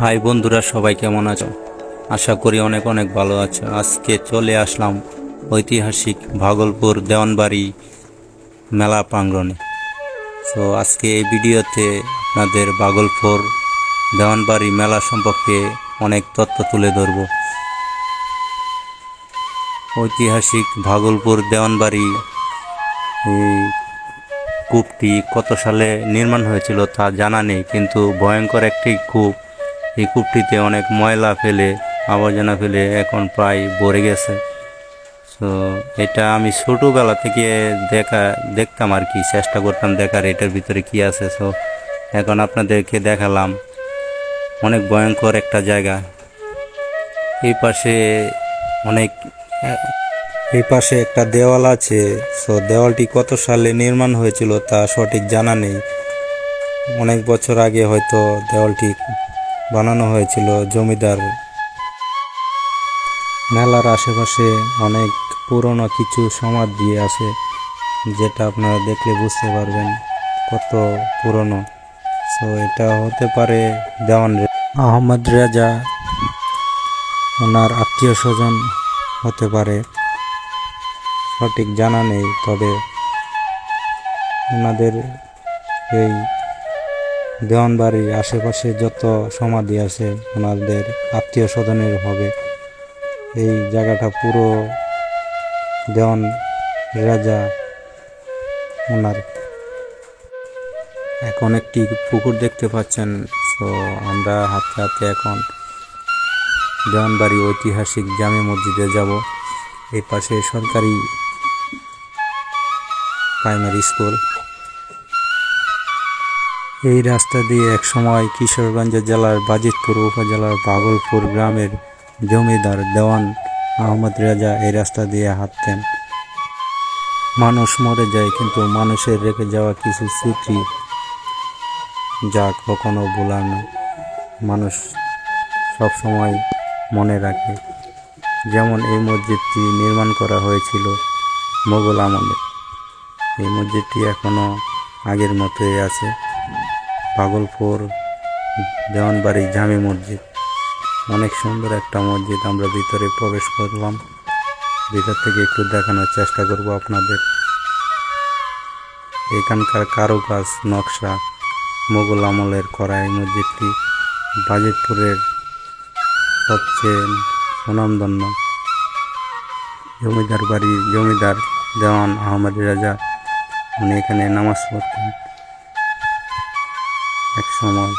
High বন্ধুরা, সবাই কেমন আছো? আশা করি অনেক অনেক ভালো আছো। আজকে চলে আসলাম ঐতিহাসিক ভাগলপুর দেওয়ানবাড়ি মেলা প্রাঙ্গণে। তো আজকে এই ভিডিওতে আপনাদের ভাগলপুর দেওয়ানবাড়ি মেলা সম্পর্কে অনেক তথ্য তুলে ধরব। ঐতিহাসিক ভাগলপুর দেওয়ানবাড়ি এই কূপটি কত সালে নির্মাণ হয়েছিল তা জানা নেই, কিন্তু ভয়ঙ্কর একটি কূপ। এই কূপটিতে অনেক ময়লা ফেলে, আবর্জনা ফেলে এখন প্রায় ভরে গেছে। তো এটা আমি ছোটোবেলা থেকে দেখতাম আর কি, চেষ্টা করতাম দেখার এটার ভিতরে কি আছে। তো এখন আপনাদেরকে দেখালাম। অনেক ভয়ঙ্কর একটা জায়গা। এই পাশে অনেক এই পাশে একটা দেওয়াল আছে। তো দেওয়ালটি কত সালে নির্মাণ হয়েছিল তা সঠিক জানা নেই। অনেক বছর আগে হয়তো দেওয়ালটি বানানো হয়েছিল জমিদার। মেলার আশেপাশে অনেক পুরনো কিছু সমাধি আছে, যেটা আপনারা দেখলে বুঝতে পারবেন কত পুরনো। সো এটা হতে পারে দেওয়ান আহমদ রেজা, ওনার আত্মীয় স্বজন হতে পারে, সঠিক জানা নেই। তবে ওনাদের এই দেওয়ানবাড়ির আশেপাশে যত সমাধি আছে ওনাদের আত্মীয় স্বজনের হবে। এই জায়গাটা পুরো দেওয়ান রাজা ওনার। এখন একটি পুকুর দেখতে পাচ্ছেন। তো আমরা হাঁটতে হাঁটতে এখন দেওয়ানবাড়ি ঐতিহাসিক জামে মসজিদে যাব। এই পাশে সরকারি প্রাইমারি স্কুল। এই রাস্তা দিয়ে একসময় কিশোরগঞ্জ জেলার বাজিতপুর উপজেলার ভাগলপুর গ্রামের জমিদার দেওয়ান আহমদ রেজা এই রাস্তা দিয়ে হাঁটতেন। মানুষ মরে যায়, কিন্তু মানুষের রেখে যাওয়া কিছু স্মৃতি যা কখনো ভোলার না, মানুষ সব সময় মনে রাখে। যেমন এই মসজিদটি নির্মাণ করা হয়েছিল মোগল আমলে। এই মসজিদটি এখনো আগের মতোই আছে। ভাগলপুর দেওয়ানবাড়ি জামে মসজিদ অনেক সুন্দর একটা মসজিদ। আমরা ভিতরে প্রবেশ করলাম, ভিতর থেকে একটু দেখানোর চেষ্টা করব আপনাদের। এখানকার কারুকাজ নকশা মোগল আমলের করা। এই মসজিদটি বাজিতপুরের সবচেয়ে সুনামধন্য জমিদার বাড়ির জমিদার দেওয়ান আহমদ রাজা, উনি এখানে নামাজ পড়তেন এক সময়।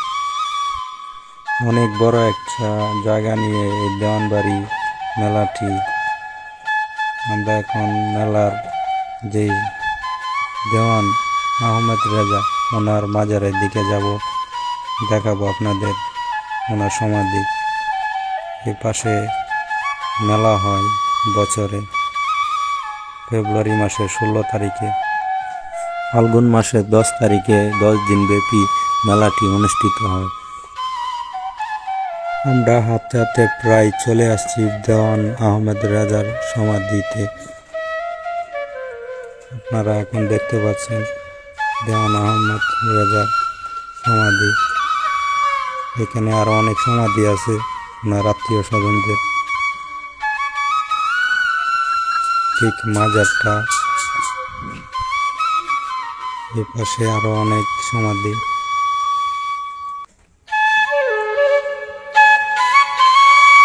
অনেক বড় একটা জায়গা নিয়ে এই দেওয়ানবাড়ি মেলাটি। আমরা এখন মেলার যেই দেওয়ান আহমদ রাজা ওনার মাজারের দিকে যাব, দেখাবো আপনাদের ওনার সমাধি। এই পাশে মেলা হয় বছরে ফেব্রুয়ারি মাসের 16 তারিখে, ফাল্গুন মাসের 10 তারিখে 10 দিন ব্যাপী মেলাটি অনুষ্ঠিত হয়। আমরা হাঁটতে হাঁটতে প্রায় চলে আসছি দেওয়ান আহমদ রাজার সমাধিতে। আপনারা এখন দেখতে পাচ্ছেন দেওয়ান আহমদ রাজার সমাধি। এখানে আরো অনেক সমাধি আছে ওনার আত্মীয় স্বজনদের। ঠিক মাজারটা, এ পাশে আরো অনেক সমাধি।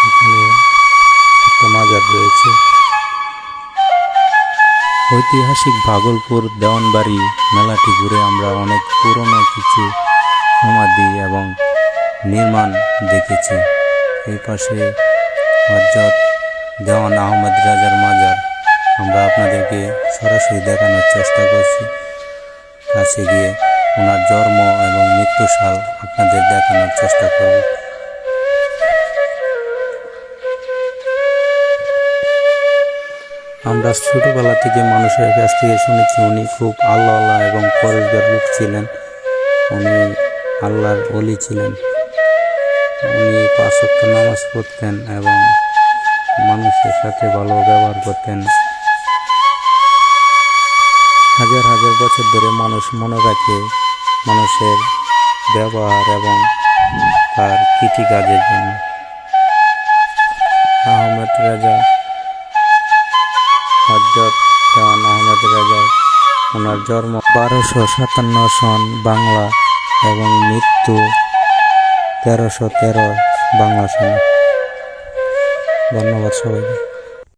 এখানে একটা মাজার রয়েছে। ঐতিহাসিক ভাগলপুর দেওয়ানবাড়ি মেলাটি ঘুরে আমরা অনেক পুরনো কিছু সমাধি এবং নির্মাণ দেখেছি। এই পাশে হযরত দেওয়ান আহমদ রাজার মাজার আমরা আপনাদেরকে সরাসরি দেখানোর চেষ্টা করছি। কাছে গিয়ে ওনার জন্ম এবং মৃত্যুসাল আপনাদের দেখানোর চেষ্টা করব। আমরা ছোটবেলা থেকে মানুষের কাছ থেকে শুনেছি উনি খুব আল্লাহ এবং পরেশগার লোক ছিলেন। উনি আল্লাহর ওলি ছিলেন। উনি 5 ওয়াক্ত নামাজ পড়তেন এবং মানুষের সাথে ভালো ব্যবহার করতেন। হাজার হাজার বছর ধরে মানুষ মনে রাখে মানুষের ব্যবহার এবং তার কৃষিকাজের জন্য। আহমেদ রাজা হযরত দেওয়ান আহমেদ রাজা, ওনার জন্ম 1257 সন বাংলা এবং মৃত্যু 1313 বাংলা সনে। ধন্যবাদ সবাইকে।